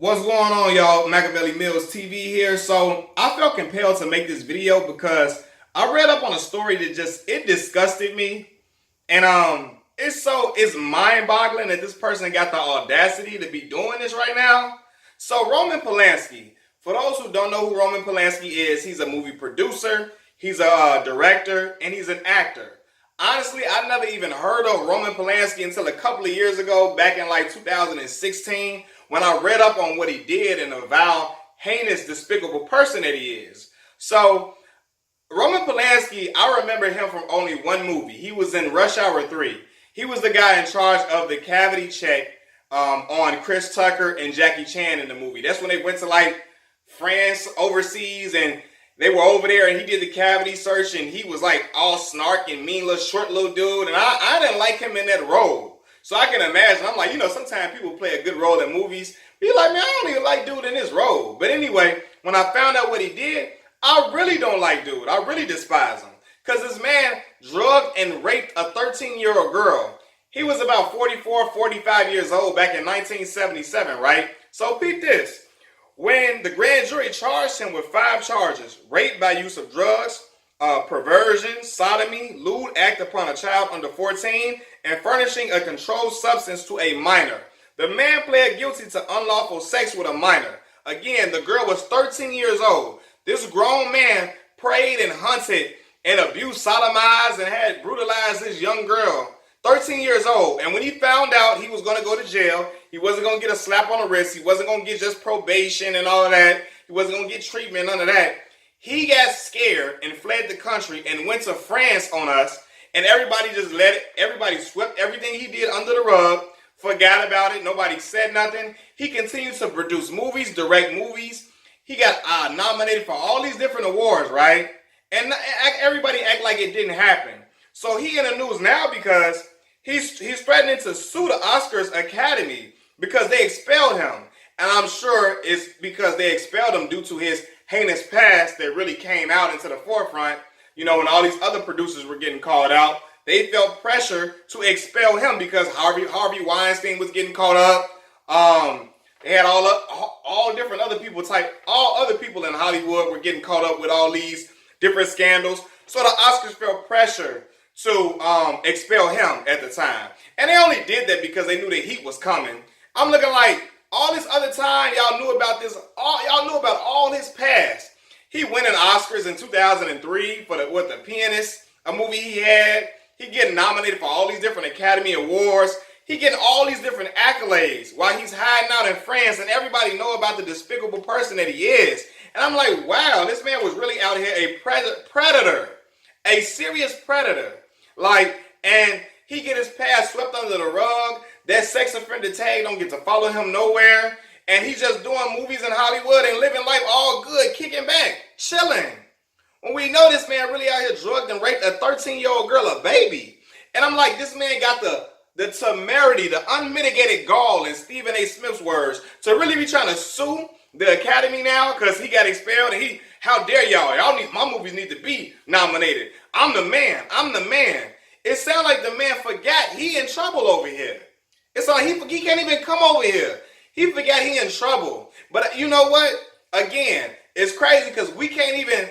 What's going on, y'all? Machiavelli Mills TV here. So I felt compelled to make this video because I read up on a story that it disgusted me. And it's mind-boggling that this person got the audacity to be doing this right now. So Roman Polanski, for those who don't know who Roman Polanski is, he's a movie producer, he's a director, and he's an actor. Honestly, I never even heard of Roman Polanski until a couple of years ago, back in like 2016, when I read up on what he did and the vile, heinous, despicable person that he is. So, Roman Polanski, I remember him from only one movie. He was in Rush Hour 3. He was the guy in charge of the cavity check on Chris Tucker and Jackie Chan in the movie. That's when they went to like France, overseas, and they were over there and he did the cavity search and he was like all snark and mean little short little dude. And I didn't like him in that role. So I can imagine, I'm like, sometimes people play a good role in movies. Be like, man, I don't even like dude in this role. But anyway, when I found out what he did, I really don't like dude. I really despise him. Because this man drugged and raped a 13-year-old girl. He was about 44, 45 years old back in 1977, right? So peep this. When the grand jury charged him with 5 charges, rape by use of drugs, perversion, sodomy, lewd act upon a child under 14, and furnishing a controlled substance to a minor. The man pled guilty to unlawful sex with a minor. Again, the girl was 13 years old. This grown man preyed and hunted and abused, sodomized, and had brutalized this young girl. 13 years old. And when he found out he was going to go to jail, he wasn't going to get a slap on the wrist. He wasn't going to get just probation and all of that. He wasn't going to get treatment, none of that. He got scared and fled the country and went to France on us. And everybody everybody swept everything he did under the rug, forgot about it. Nobody said nothing. He continued to produce movies, direct movies. He got nominated for all these different awards, right? And everybody act like it didn't happen. So he in the news now because he's threatening to sue the Oscars Academy because they expelled him. And I'm sure it's because they expelled him due to his heinous past that really came out into the forefront. When all these other producers were getting called out, they felt pressure to expel him because Harvey Weinstein was getting caught up. They had all different other people all other people in Hollywood were getting caught up with all these different scandals. So the Oscars felt pressure to expel him at the time. And they only did that because they knew the heat was coming. I'm looking like all this other time y'all knew about this, y'all knew about all his past. He won an Oscars in 2003 for The Pianist, a movie he had. He getting nominated for all these different Academy Awards. He getting all these different accolades while he's hiding out in France and everybody know about the despicable person that he is. And I'm like, wow, this man was really out here a predator, a serious predator. And he get his past swept under the rug. That sex offender tag don't get to follow him nowhere. And he's just doing movies in Hollywood and living life all good, kicking back, chilling. When we know this man really out here drugged and raped a 13-year-old girl, a baby. And I'm like, this man got the temerity, the unmitigated gall, in Stephen A. Smith's words, to really be trying to sue the Academy now because he got expelled. And how dare y'all? My movies need to be nominated. I'm the man. It sounds like the man forgot he in trouble over here. It's like he can't even come over here. He forgot he in trouble. But you know what? Again, it's crazy because we can't even.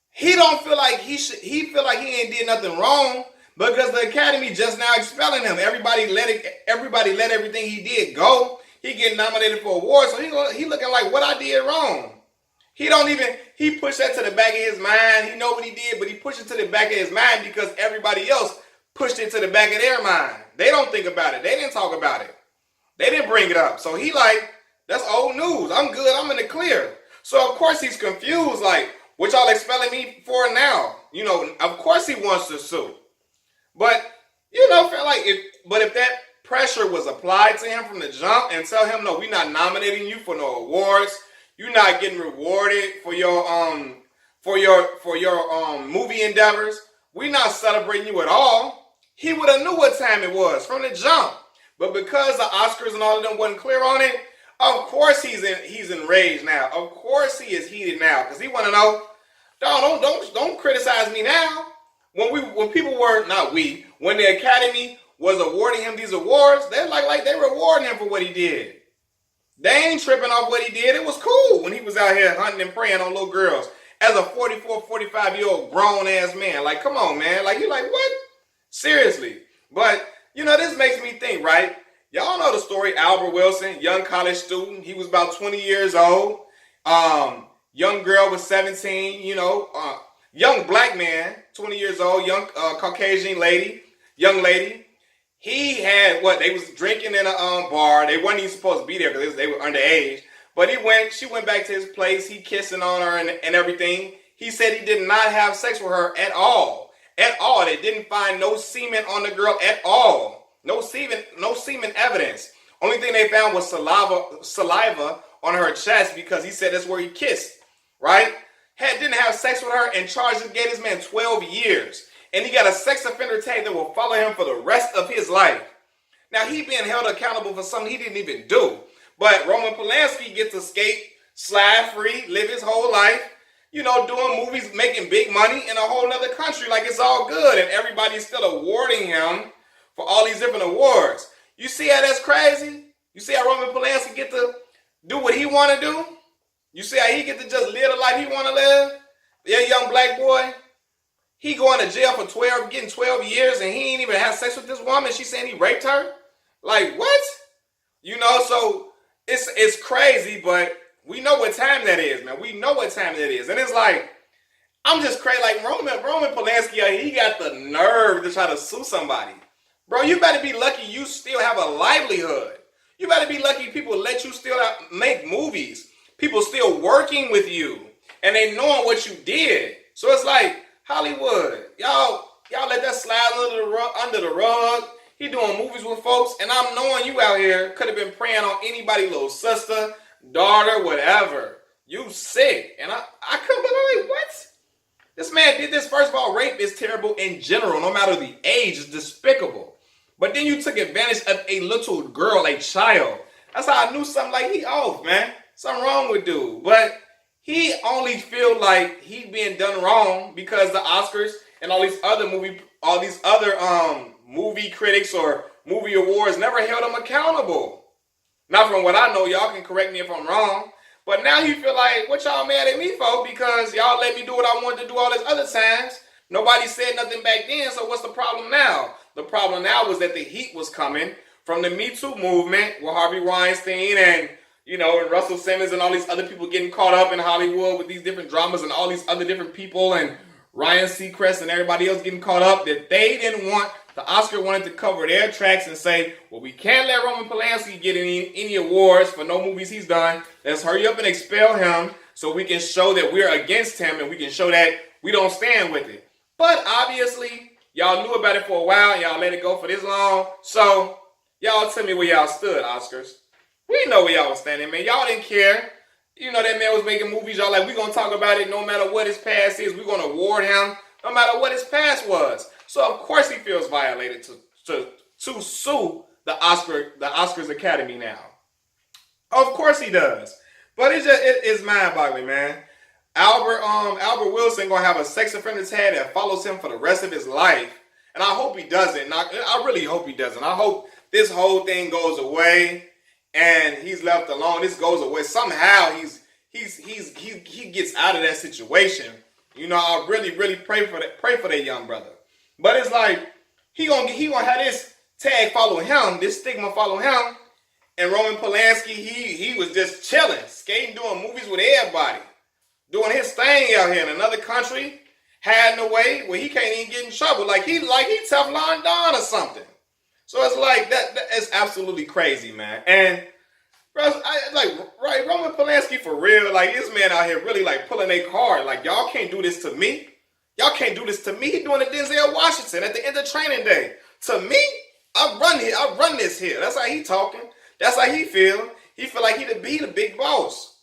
He don't feel like he feel like he ain't did nothing wrong because the Academy just now expelling him. Everybody let everything he did go. He getting nominated for awards, so he looking like what I did wrong. He pushed that to the back of his mind. He know what he did, but he pushed it to the back of his mind because everybody else pushed it to the back of their mind. They don't think about it. They didn't talk about it. They didn't bring it up. So he like, that's old news. I'm good. I'm in the clear. So of course he's confused. Like, what y'all expelling me for now? Of course he wants to sue. But, feel like if that pressure was applied to him from the jump and tell him, no, we're not nominating you for no awards. You're not getting rewarded for your movie endeavors. We're not celebrating you at all. He would have knew what time it was from the jump. But because the Oscars and all of them wasn't clear on it, of course he's enraged now. Of course he is heated now because he want to know. Don't criticize me now. When the Academy was awarding him these awards, they're like they rewarding him for what he did. They ain't tripping off what he did. It was cool when he was out here hunting and preying on little girls as a 44, 45-year-old grown-ass man. Like, come on, man. Like, you like, what? Seriously. But, this makes me think, right? Y'all know the story, Albert Wilson, young college student. He was about 20 years old. Young girl was 17, young black man, 20 years old, young Caucasian young lady. He had they was drinking in a bar. They weren't even supposed to be there because they were underage. But she went back to his place. He kissing on her and everything. He said he did not have sex with her at all. At all. They didn't find no semen on the girl at all. No semen evidence. Only thing they found was saliva on her chest because he said that's where he kissed. Right? Didn't have sex with her and charged and gave this man 12 years. And he got a sex offender tag that will follow him for the rest of his life. Now, he being held accountable for something he didn't even do. But Roman Polanski gets to skate, slide free, live his whole life, doing movies, making big money in a whole other country like it's all good. And everybody's still awarding him for all these different awards. You see how that's crazy? You see how Roman Polanski get to do what he want to do? You see how he get to just live the life he want to live? That young black boy? He going to jail for getting 12 years and he ain't even had sex with this woman. She saying he raped her? Like, what? So it's crazy, but we know what time that is, man. We know what time that is. And it's like, I'm just crazy. Like, Roman Polanski, he got the nerve to try to sue somebody. Bro, you better be lucky you still have a livelihood. You better be lucky people let you still make movies. People still working with you. And they knowing what you did. So it's like, Hollywood, y'all let that slide under the rug. He doing movies with folks, and I'm knowing you out here could have been preying on anybody, little sister, daughter, whatever. You sick, and I couldn't believe what this man did. This, first of all, rape is terrible in general, no matter the age, it's despicable. But then you took advantage of a little girl, a child. That's how I knew something like he off, man. Something wrong with dude, but. He only feel like he being done wrong because the Oscars and all these other movie critics or movie awards never held him accountable. Not from what I know, y'all can correct me if I'm wrong. But now he feel like, what y'all mad at me for? Because y'all let me do what I wanted to do all these other times. Nobody said nothing back then, so what's the problem now? The problem now was that the heat was coming from the Me Too movement with Harvey Weinstein and and Russell Simmons and all these other people getting caught up in Hollywood with these different dramas and all these other different people and Ryan Seacrest and everybody else getting caught up that they didn't want. The Oscar wanted to cover their tracks and say, well, we can't let Roman Polanski get any awards for no movies he's done. Let's hurry up and expel him so we can show that we're against him and we can show that we don't stand with it. But obviously, y'all knew about it for a while and y'all let it go for this long. So y'all tell me where y'all stood, Oscars. We know where y'all was standing, man. Y'all didn't care. That man was making movies. Y'all like, we're going to talk about it no matter what his past is. We're going to award him no matter what his past was. So, of course, he feels violated to sue the Oscars Academy now. Of course he does. But it's mind-boggling, man. Albert Wilson going to have a sex offender tag that follows him for the rest of his life. And I hope he doesn't. I really hope he doesn't. I hope this whole thing goes away. And he's left alone. This goes away. Somehow he gets out of that situation. I really pray for that young brother. But it's like he gonna have this tag follow him, this stigma follow him. And Roman Polanski, he was just chilling, skating, doing movies with everybody, doing his thing out here in another country, hiding away where he can't even get in trouble. Like he Teflon Don or something. So it's like that is absolutely crazy, man. And bro, Roman Polanski for real, like this man out here really like pulling a card. Like, y'all can't do this to me. Y'all can't do this to me. He doing it to Denzel Washington at the end of Training Day. To me, I run this here. That's how he talking. That's how he feel. He feel like he the big boss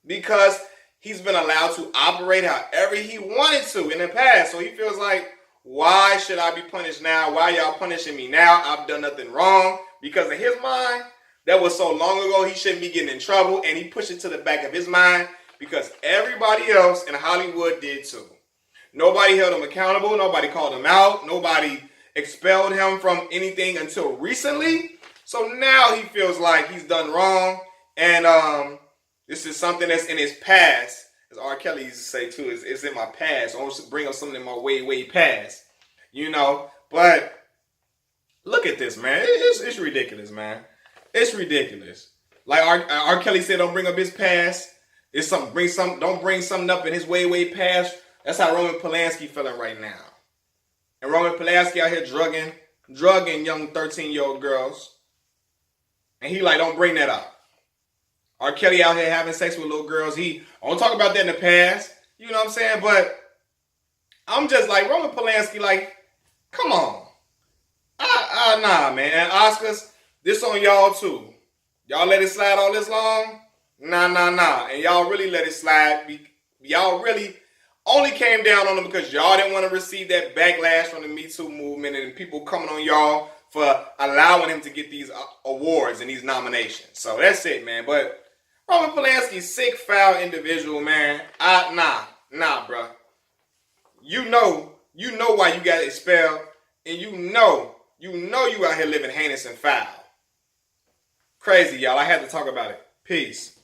because he's been allowed to operate however he wanted to in the past. So he feels like, why should I be punished now? Why y'all punishing me now? I've done nothing wrong. Because in his mind, that was so long ago, he shouldn't be getting in trouble. And he pushed it to the back of his mind because everybody else in Hollywood did too. Nobody held him accountable. Nobody called him out. Nobody expelled him from anything until recently. So now he feels like he's done wrong And this is something that's in his past, as R. Kelly used to say too. It's in my past. I want to bring up something in my way past, you know. But look at this, man. It's ridiculous, man. It's ridiculous. Like R. Kelly said, don't bring up his past. It's something. Don't bring something up in his way past. That's how Roman Polanski feeling right now. And Roman Polanski out here drugging young 13-year-old girls. And he like, don't bring that up. R. Kelly out here having sex with little girls. I don't talk about that in the past. You know what I'm saying? But I'm just like, Roman Polanski, like, come on. Nah, man. And Oscars, this on y'all too. Y'all let it slide all this long? Nah. And y'all really let it slide. Y'all really only came down on him because y'all didn't want to receive that backlash from the Me Too movement and people coming on y'all for allowing him to get these awards and these nominations. So that's it, man. But Roman Polanski, sick, foul individual, man. Nah, bro. You know why you got expelled, and you know you out here living heinous and foul. Crazy, y'all. I had to talk about it. Peace.